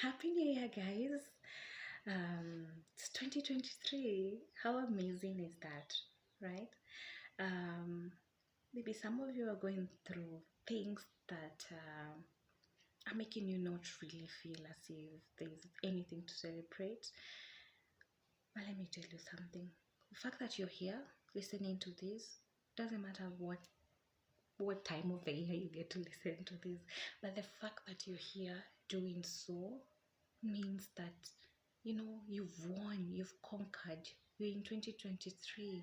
Happy New Year, guys. It's 2023. How amazing is that, right? Um, Maybe some of you are going through things that are making you not really feel as if there's anything to celebrate. But let me tell you something. The fact that you're here listening to this doesn't matter what time of the year you get to listen to this, but the fact that you're here doing so means that you've won, you've conquered, you're in 2023,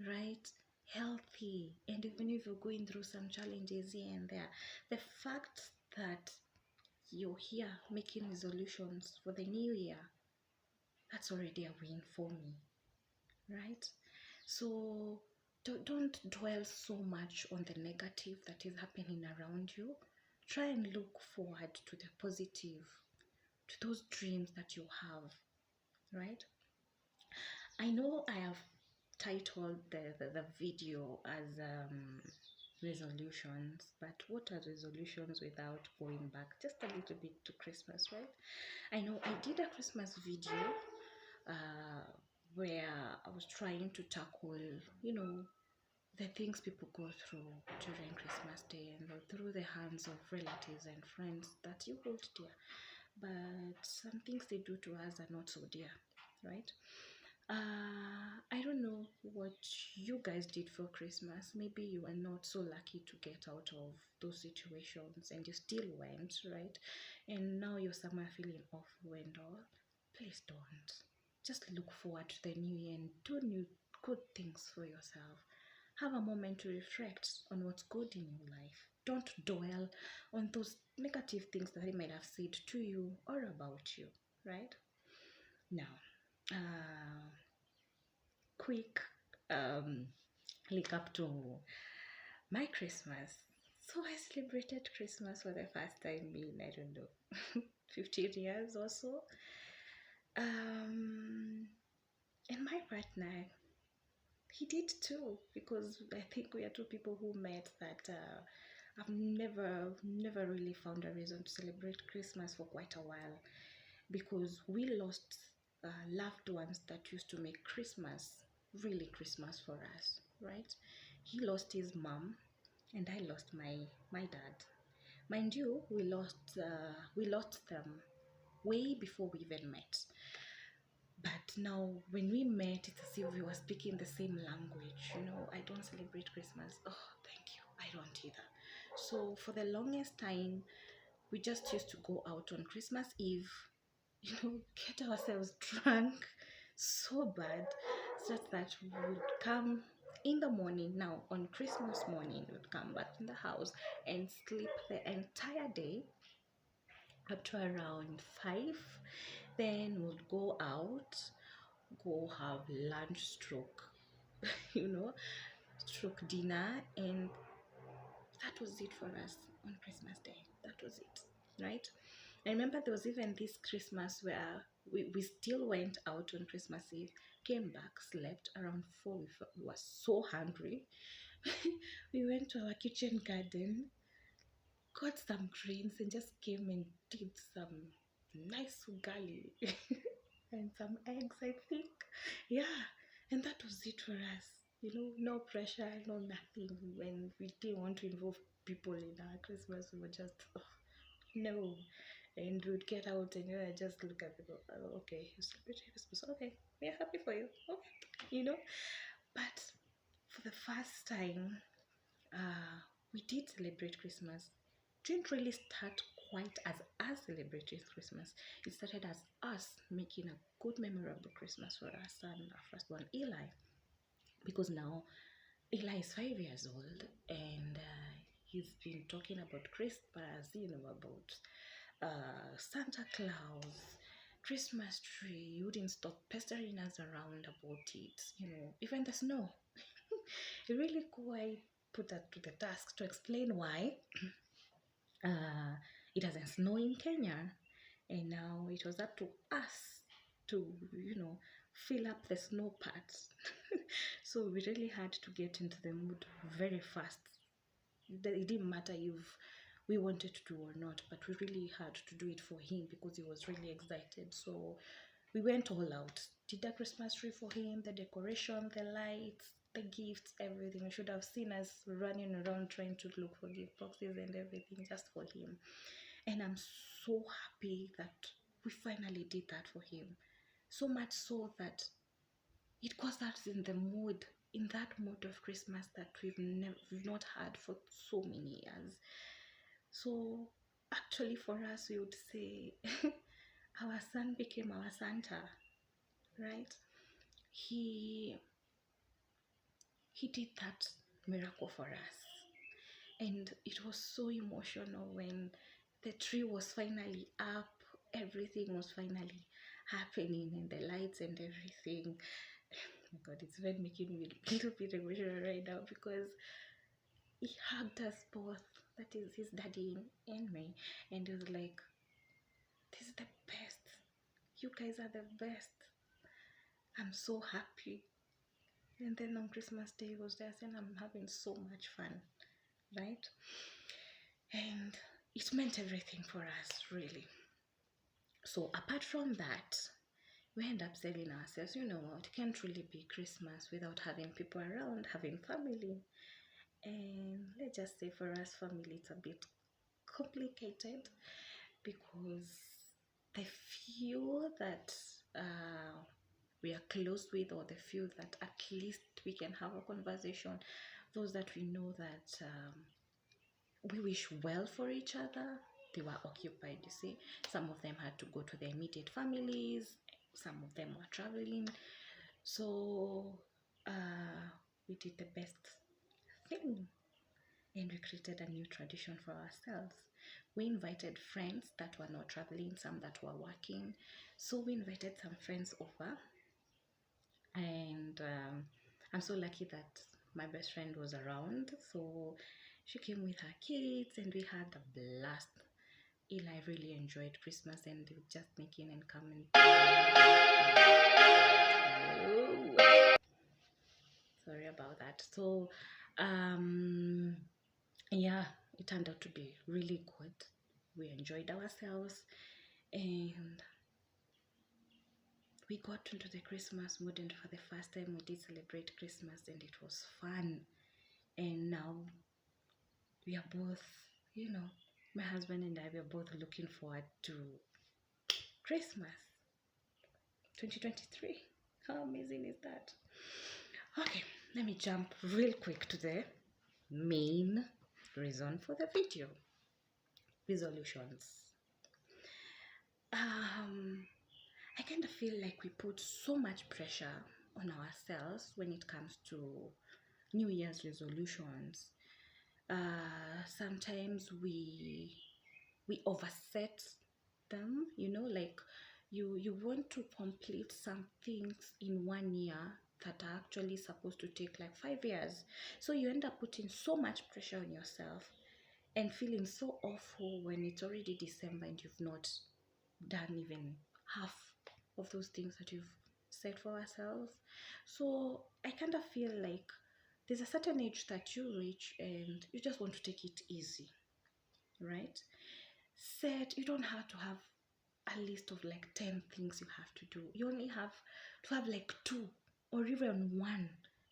right? Healthy, and even if you're going through some challenges here and there, the fact that you're here making resolutions for the new year, that's already a win for me, right? So don't dwell so much on the negative that is happening around you. Try and look forward to the positive, to those dreams that you have, right? I know I have titled the video as resolutions, but what are resolutions without going back just a little bit to Christmas, right? I know I did a Christmas video uh, where I was trying to tackle, the things people go through during Christmas Day and through the hands of relatives and friends that you hold dear. But some things they do to us are not so dear, right? I don't know what you guys did for Christmas. Maybe you were not so lucky to get out of those situations and you still went, right? And now you're somewhere feeling awful and all. Please don't. Just look forward to the new year and do new good things for yourself. Have a moment to reflect on what's good in your life. Don't dwell on those negative things that they might have said to you or about you, right? Now, quick link up to my Christmas. So I celebrated Christmas for the first time in, I don't know, 15 years or so. And my partner, he did too, because I think we are two people who met that I've never really found a reason to celebrate Christmas for quite a while, because we lost loved ones that used to make Christmas really Christmas for us, right? He lost his mom, and I lost my dad. Mind you, we lost them way before we even met. But now, when we met, it's as if we were speaking the same language. I don't celebrate Christmas. Oh, thank you. I don't either. So, for the longest time, we just used to go out on Christmas Eve, get ourselves drunk so bad, such that we would come in the morning. Now, on Christmas morning, we would come back in the house and sleep the entire day up to around 5. Then we'll go out, go have lunch stroke, you know, stroke dinner, and that was it for us on Christmas Day. That was it, right? I remember there was even this Christmas where we still went out on Christmas Eve, came back, slept around 4. We were so hungry. We went to our kitchen garden, got some greens, and just came and did some nice ugali and some eggs, I think. Yeah, and that was it for us. No pressure, no nothing. When we didn't want to involve people in our Christmas, we were just, oh, no. And we'd get out and I just look at people, oh, okay, you celebrate Christmas, okay, we're happy for you, okay, But for the first time, we did celebrate Christmas. Didn't really start quite as us celebrating Christmas. It started as us making a good, memorable Christmas for our son, our first one, Eli. Because now Eli is 5 years old, and he's been talking about Christmas, about Santa Claus, Christmas tree. You wouldn't stop pestering us around about it, even the snow. It really quite put that to the task to explain why uh, it doesn't snow in Kenya, and now it was up to us to, fill up the snow parts. So we really had to get into the mood very fast. It didn't matter if we wanted to do or not, but we really had to do it for him because he was really excited. So we went all out, did the Christmas tree for him, the decoration, the lights, the gifts, everything. You should have seen us running around trying to look for gift boxes and everything just for him. And I'm so happy that we finally did that for him. So much so that it got us in the mood, in that mood of Christmas that we've not had for so many years. So actually, for us, we would say our son became our Santa, right? He he did that miracle for us, and it was so emotional when the tree was finally up, everything was finally happening, and the lights and everything. Oh my God, it's even making me a little bit emotional right now because he hugged us both. That is his daddy and me, and he was like, "This is the best. You guys are the best. I'm so happy." And then on Christmas Day, he was there saying, "I'm having so much fun," right? And it meant everything for us, really. So apart from that, we end up telling ourselves, you know what, it can't really be Christmas without having people around, having family. And let's just say for us, family, it's a bit complicated because the few that we are close with, or the few that at least we can have a conversation, those that we know that we wish well for each other, they were occupied. You see, some of them had to go to their immediate families, some of them were traveling. So we did the best thing, and we created a new tradition for ourselves. We invited friends that were not traveling, some that were working. So we invited some friends over, and I'm so lucky that my best friend was around. So she came with her kids, and we had a blast. Eli really enjoyed Christmas, and they were just making and coming. Sorry about that. So, yeah, it turned out to be really good. We enjoyed ourselves, and we got into the Christmas mood, and for the first time we did celebrate Christmas, and it was fun. And now we are both, you know, my husband and I, we are both looking forward to Christmas 2023. How amazing is that? Okay, let me jump real quick to the main reason for the video: resolutions. I kind of feel like we put so much pressure on ourselves when it comes to New Year's resolutions. Sometimes we overset them, you know, like you want to complete some things in 1 year that are actually supposed to take like 5 years. So you end up putting so much pressure on yourself and feeling so awful when it's already December and you've not done even half of those things that you've set for ourselves. So I kind of feel like there's a certain age that you reach and you just want to take it easy, right? You don't have to have a list of like 10 things you have to do. You only have to have like two or even one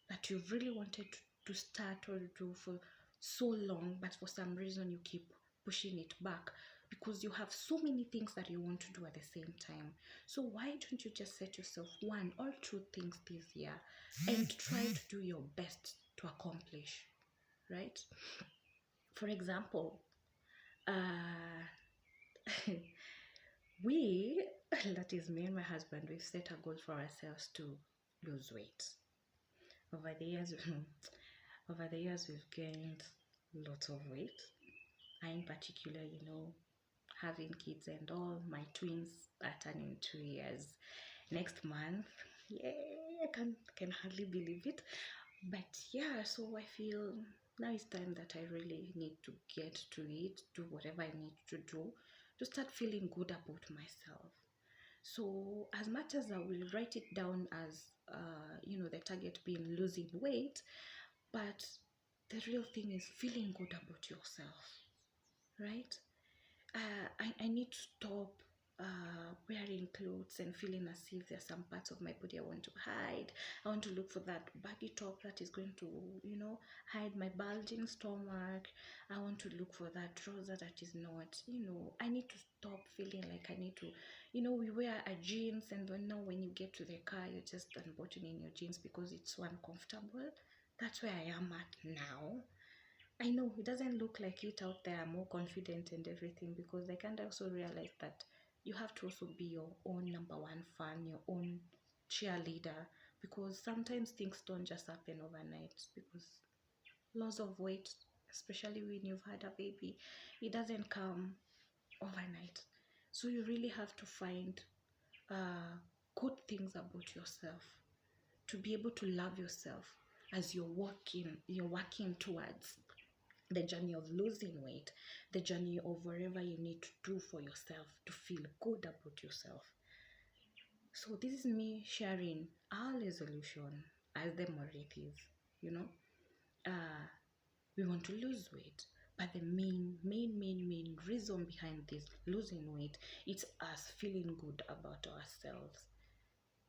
that you've really wanted to start or do for so long, but for some reason you keep pushing it back because you have so many things that you want to do at the same time. So why don't you just set yourself one or two things this year and try to do your best to accomplish, right? For example, we, that is me and my husband, we've set a goal for ourselves to lose weight. Over the years, we've gained lots of weight. I, in particular, you know, having kids and all, my twins are turning 2 years next month. Yay! I can hardly believe it. But yeah, so I feel now it's time that I really need to get to it, do whatever I need to do to start feeling good about myself. So as much as I will write it down as you know, the target being losing weight, but the real thing is feeling good about yourself, right? I need to stop wearing clothes and feeling as if there's some parts of my body I want to hide. I want to look for that baggy top that is going to, hide my bulging stomach. I want to look for that trouser that is not, I need to stop feeling like I need to, we wear a jeans and then now when you get to the car, you're just unbuttoning your jeans because it's so uncomfortable. That's where I am at now. I know it doesn't look like it out there, I'm more confident and everything because I can't also realize that you have to also be your own number one fan, your own cheerleader because sometimes things don't just happen overnight because loss of weight, especially when you've had a baby, it doesn't come overnight. So you really have to find good things about yourself to be able to love yourself as you're working towards the journey of losing weight, the journey of whatever you need to do for yourself to feel good about yourself. So this is me sharing our resolution as them or it is, you know. Uh, we want to lose weight, but the main reason behind this losing weight it's us feeling good about ourselves.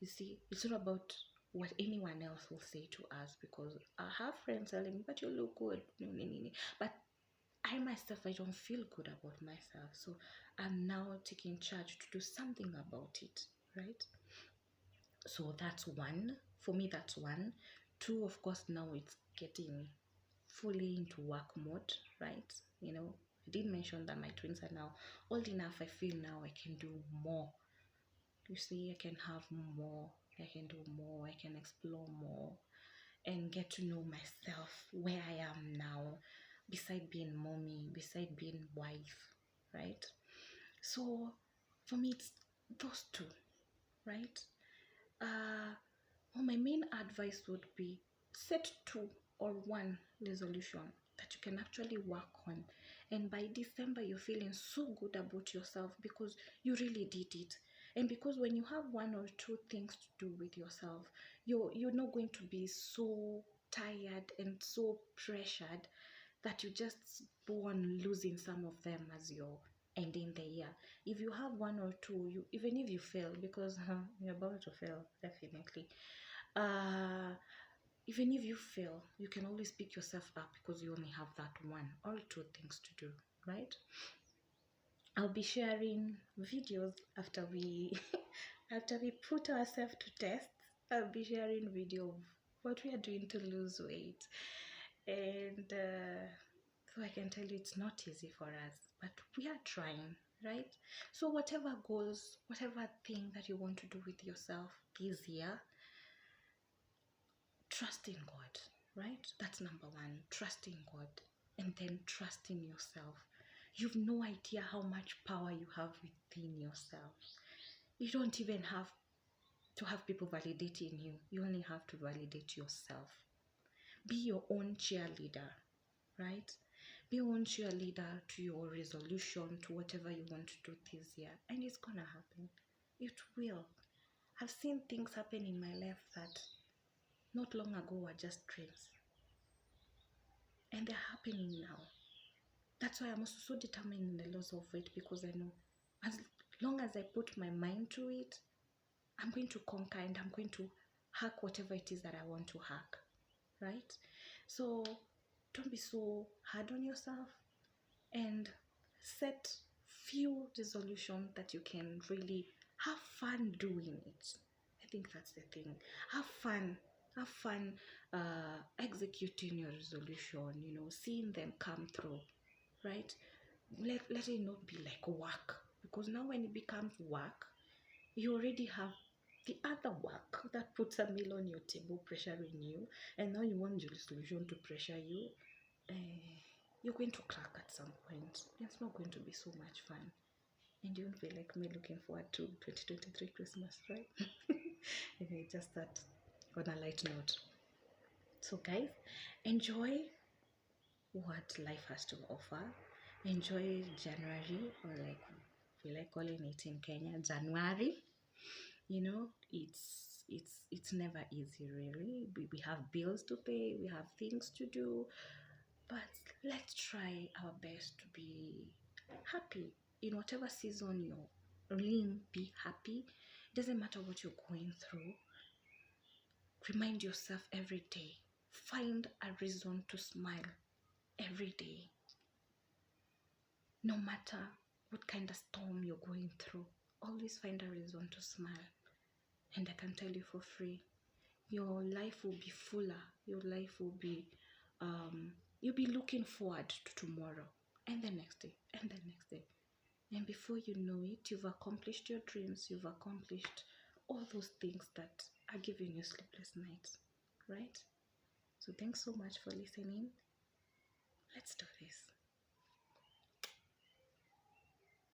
You see, it's not about what anyone else will say to us because I have friends telling me, but you look good. But I myself, I don't feel good about myself. So I'm now taking charge to do something about it, right? So that's one. For me, that's one. Two, of course, now it's getting fully into work mode, right? I did mention that my twins are now old enough. I feel now I can do more. You see, I can have more. I can do more. I can explore more and get to know myself, where I am now, beside being mommy, beside being wife, right? So for me, it's those two, right? Uh, well, my main advice would be set two or one resolution that you can actually work on. And by December, you're feeling so good about yourself because you really did it. And because when you have one or two things to do with yourself, you're not going to be so tired and so pressured that you just go on losing some of them as you're ending the year. If you have one or two, even if you fail, because you're about to fail, definitely. Uh, Even if you fail, you can always pick yourself up because you only have that one or two things to do, right? I'll be sharing videos after we after we put ourselves to test. I'll be sharing video of what we are doing to lose weight, and so I can tell you it's not easy for us, but we are trying, right? So whatever goals, whatever thing that you want to do with yourself this year, trust in God, right? That's number one. Trust in God. And then trust in yourself. You've no idea how much power you have within yourself. You don't even have to have people validating you. You only have to validate yourself. Be your own cheerleader, right? Be your own cheerleader to your resolution, to whatever you want to do this year. And it's gonna happen. It will. I've seen things happen in my life that not long ago were just dreams. And they're happening now. That's why I'm also so determined in the loss of weight because I know as long as I put my mind to it, I'm going to conquer and I'm going to hack whatever it is that I want to hack, right? So don't be so hard on yourself and set few resolutions that you can really have fun doing it. I think that's the thing. Have fun. Have fun executing your resolution, seeing them come through, right? Let it not be like work because now when it becomes work, you already have the other work that puts a meal on your table pressuring you, and now you want your resolution to pressure you. You're going to crack at some point. It's not going to be so much fun. And you don't feel like me looking forward to 2023 Christmas, right? Okay, just that on a light note. So, guys, enjoy what life has to offer. Enjoy January, or like we like calling it in Kenya, January. It's never easy really. We have bills to pay, we have things to do, But let's try our best to be happy in whatever season you're in. Be happy. It doesn't matter what you're going through. Remind yourself every day. Find a reason to smile every day. No matter what kind of storm you're going through, always find a reason to smile. And I can tell you for free, your life will be fuller. Your life will be, you'll be looking forward to tomorrow and the next day and the next day. And before you know it, you've accomplished your dreams. You've accomplished all those things that are giving you sleepless nights, right? So thanks so much for listening. Let's do this.